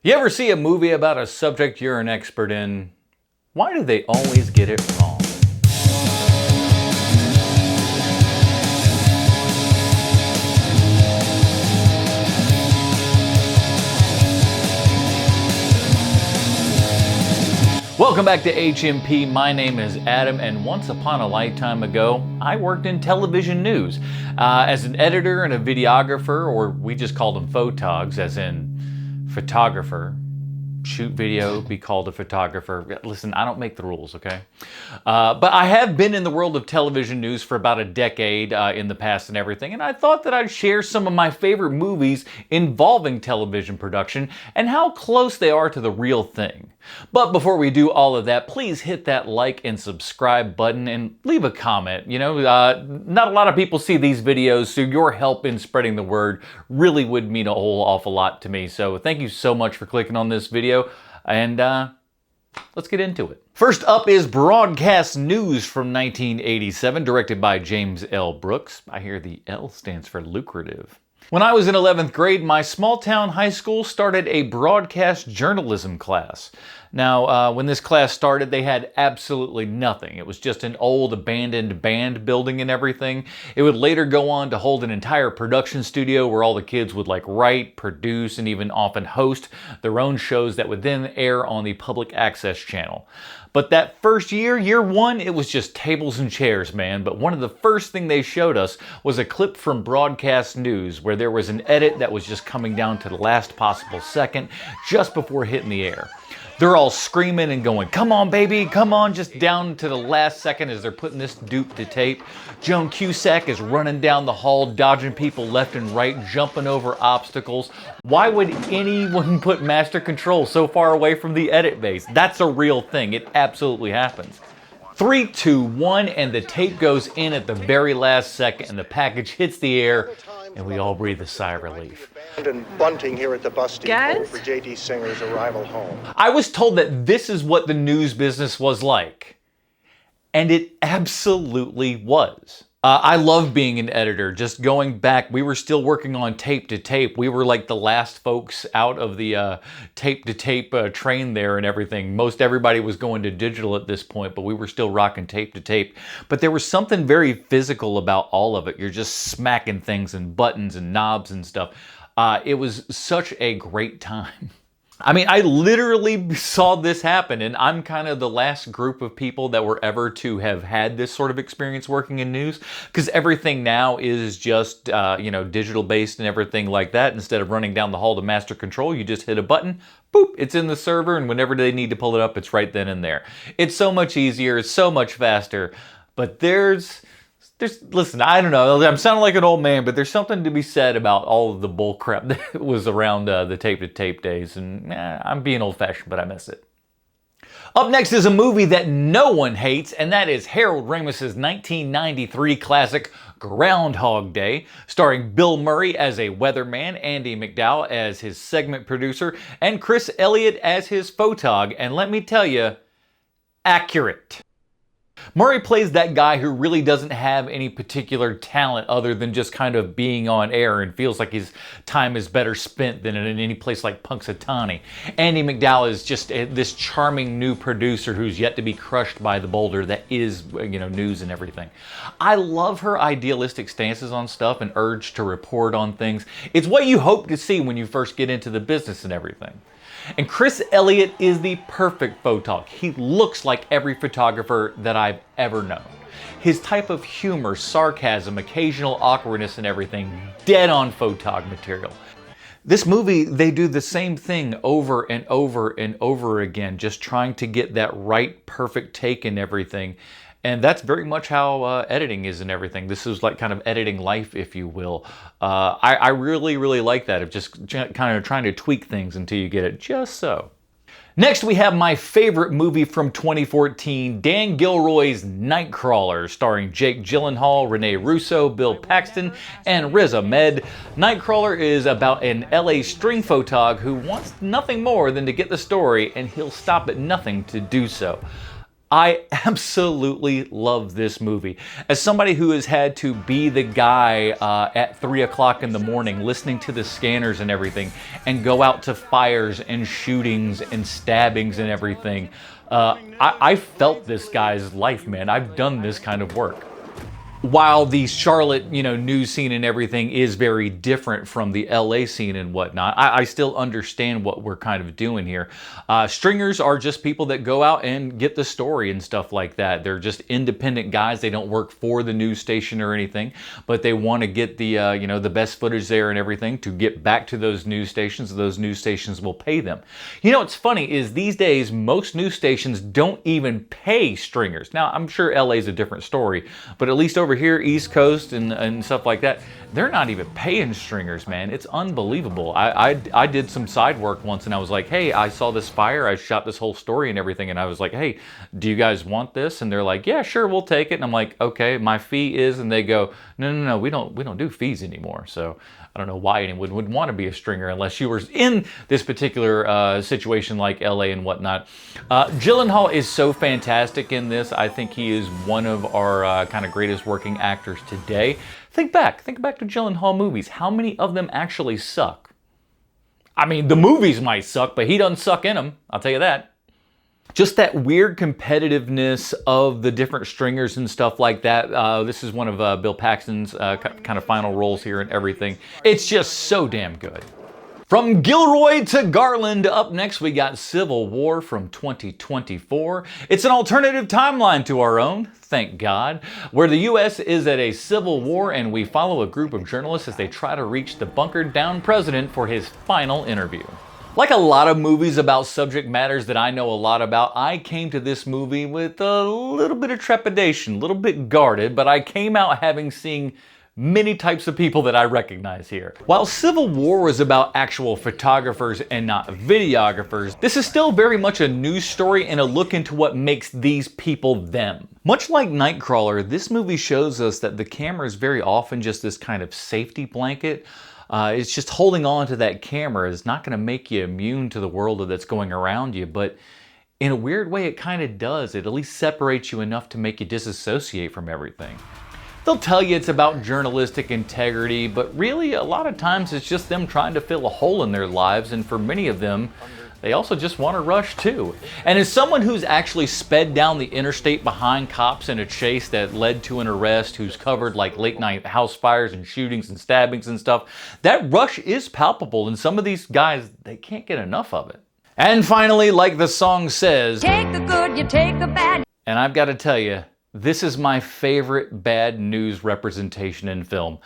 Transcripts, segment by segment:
You ever see a movie about a subject you're an expert in? Why do they always get it wrong? Welcome back to HMP. My name is Adam, and once upon a lifetime ago, I worked in television news as an editor and a videographer, or we just called them photogs, as in photographer. Shoot video, be called a photographer. Listen, I don't make the rules, okay? But I have been in the world of television news for about a decade in the past and everything, and I thought that I'd share some of my favorite movies involving television production and how close they are to the real thing. But before we do all of that, please hit that like and subscribe button and leave a comment. You know, not a lot of people see these videos, so your help in spreading the word really would mean a whole awful lot to me. So thank you so much for clicking on this video, and let's get into it. First up is Broadcast News from 1987, directed by James L. Brooks. I hear the L stands for lucrative. When I was in 11th grade, my small town high school started a broadcast journalism class. Now, when this class started, they had absolutely nothing. It was just an old abandoned band building and everything. It would later go on to hold an entire production studio where all the kids would write, produce, and even often host their own shows that would then air on the public access channel. But that first year, year one, it was just tables and chairs, man. But one of the first thing they showed us was a clip from Broadcast News where there was an edit that was just coming down to the last possible second just before hitting the air. They're all screaming and going, "Come on, baby, come on," just down to the last second as they're putting this dupe to tape. Joan Cusack is running down the hall, dodging people left and right, jumping over obstacles. Why would anyone put master control so far away from the edit base? That's a real thing. It absolutely happens. 3, 2, 1, and the tape goes in at the very last second, and the package hits the air, and we all breathe a sigh of relief. And bunting here at the bus depot for J.D. Singer's arrival home. I was told that this is what the news business was like, and it absolutely was. I love being an editor. Just going back, we were still working on tape to tape. We were like the last folks out of the tape to tape train there and everything. Most everybody was going to digital at this point, but we were still rocking tape to tape. But there was something very physical about all of it. You're just smacking things and buttons and knobs and stuff. It was such a great time. I mean, I literally saw this happen, and I'm kind of the last group of people that were ever to have had this sort of experience working in news, because everything now is just, digital based and everything like that. Instead of running down the hall to master control, you just hit a button, boop, it's in the server, and whenever they need to pull it up, it's right then and there. It's so much easier, it's so much faster, but listen, I don't know, I'm sounding like an old man, but there's something to be said about all of the bull crap that was around the tape-to-tape days, and I'm being old-fashioned, but I miss it. Up next is a movie that no one hates, and that is Harold Ramis's 1993 classic Groundhog Day, starring Bill Murray as a weatherman, Andie MacDowell as his segment producer, and Chris Elliott as his photog, and let me tell you, accurate. Murray plays that guy who really doesn't have any particular talent other than just kind of being on air and feels like his time is better spent than in any place like Punxsutawney. Andie MacDowell is just this charming new producer who's yet to be crushed by the boulder that is, news and everything. I love her idealistic stances on stuff and urge to report on things. It's what you hope to see when you first get into the business and everything. And Chris Elliott is the perfect photog. He looks like every photographer that I've ever known. His type of humor, sarcasm, occasional awkwardness and everything, dead on photog material. This movie, they do the same thing over and over and over again, just trying to get that right, perfect take and everything. And that's very much how editing is and everything. This is like kind of editing life, if you will. I really, really like that, of just kind of trying to tweak things until you get it just so. Next, we have my favorite movie from 2014, Dan Gilroy's Nightcrawler, starring Jake Gyllenhaal, Rene Russo, Bill Paxton, and Riz Ahmed. Nightcrawler is about an LA string photog who wants nothing more than to get the story, and he'll stop at nothing to do so. I absolutely love this movie. As somebody who has had to be the guy at 3 o'clock in the morning listening to the scanners and everything and go out to fires and shootings and stabbings and everything, I felt this guy's life, man. I've done this kind of work. While the Charlotte, news scene and everything is very different from the LA scene and whatnot, I still understand what we're kind of doing here. Stringers are just people that go out and get the story and stuff like that. They're just independent guys. They don't work for the news station or anything, but they want to get the, the best footage there and everything to get back to those news stations. Those news stations will pay them. What's funny is these days, most news stations don't even pay stringers. Now, I'm sure LA is a different story, but at least over here, East Coast and stuff like that, they're not even paying stringers, man. It's unbelievable. I did some side work once and I was like, hey, I saw this fire, I shot this whole story and everything, and I was like, hey, do you guys want this? And they're like, yeah, sure, we'll take it. And I'm like, okay, my fee is, and they go, no, we don't do fees anymore. So I don't know why anyone would want to be a stringer unless you were in this particular situation like LA and whatnot. Gyllenhaal is so fantastic in this. I think he is one of our kind of greatest working actors today. Think back to Gyllenhaal movies. How many of them actually suck? I mean, the movies might suck, but he doesn't suck in them. I'll tell you that. Just that weird competitiveness of the different stringers and stuff like that. This is one of Bill Paxton's kind of final roles here and everything. It's just so damn good. From Gilroy to Garland, up next we got Civil War from 2024. It's an alternative timeline to our own, thank God, where the US is at a civil war and we follow a group of journalists as they try to reach the bunkered down president for his final interview. Like a lot of movies about subject matters that I know a lot about, I came to this movie with a little bit of trepidation, a little bit guarded, but I came out having seen many types of people that I recognize here. While Civil War was about actual photographers and not videographers, this is still very much a news story and a look into what makes these people them. Much like Nightcrawler, this movie shows us that the camera is very often just this kind of safety blanket. It's just holding on to that camera is not going to make you immune to the world that's going around you, but in a weird way it kind of does. It at least separates you enough to make you disassociate from everything. They'll tell you it's about journalistic integrity, but really a lot of times it's just them trying to fill a hole in their lives, and for many of them, they also just want to rush too. And as someone who's actually sped down the interstate behind cops in a chase that led to an arrest, who's covered like late night house fires and shootings and stabbings and stuff, that rush is palpable, and some of these guys, they can't get enough of it. And finally, like the song says, take the good, you take the bad. And I've got to tell you, this is my favorite bad news representation in film.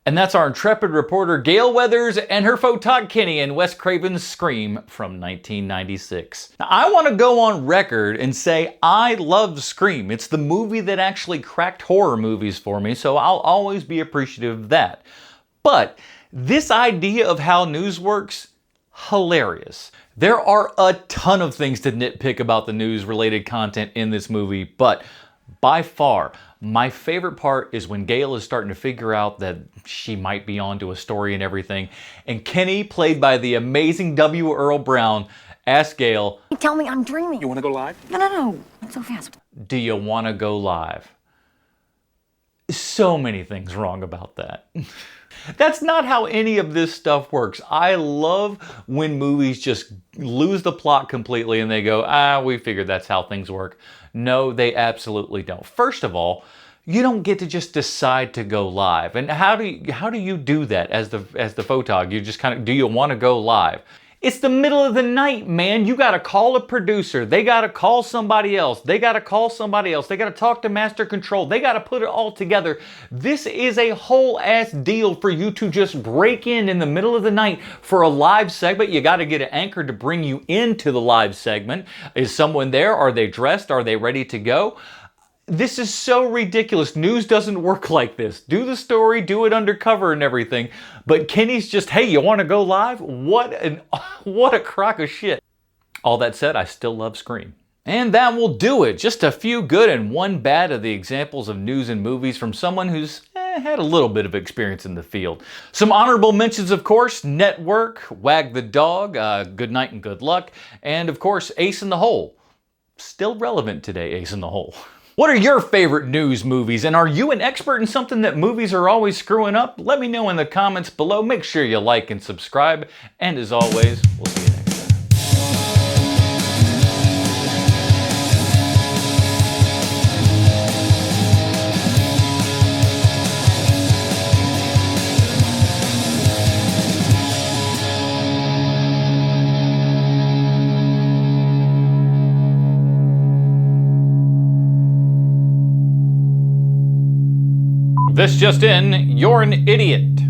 And that's our intrepid reporter Gale Weathers and her photog Kenny in Wes Craven's Scream from 1996. Now, I want to go on record and say I love Scream. It's the movie that actually cracked horror movies for me, so I'll always be appreciative of that. But this idea of how news works, hilarious. There are a ton of things to nitpick about the news-related content in this movie, but by far, my favorite part is when Gale is starting to figure out that she might be onto a story and everything, and Kenny, played by the amazing W. Earl Brown, asks Gale, tell me I'm dreaming. You want to go live? No, not so fast. do you want to go live? So many things wrong about that. That's not how any of this stuff works. I love when movies just lose the plot completely and they go, we figured that's how things work. No, they absolutely don't. First of all, you don't get to just decide to go live. And how do you do that as the photog? You just kind of, do you want to go live? It's the middle of the night, man. You got to call a producer. They got to call somebody else. They got to call somebody else. They got to talk to Master Control. They got to put it all together. This is a whole ass deal for you to just break in the middle of the night for a live segment. You got to get an anchor to bring you into the live segment. Is someone there? Are they dressed? Are they ready to go? This is so ridiculous. News doesn't work like this. Do the story, do it undercover and everything. But Kenny's just, hey, you want to go live? What a crock of shit. All that said, I still love Scream. And that will do it. Just a few good and one bad of the examples of news and movies from someone who's had a little bit of experience in the field. Some honorable mentions, of course, Network, Wag the Dog, Good Night and Good Luck, and of course, Ace in the Hole. still relevant today, Ace in the Hole. What are your favorite news movies, and are you an expert in something that movies are always screwing up? Let me know in the comments below. Make sure you like and subscribe, and as always, we'll see you next time. This just in, you're an idiot.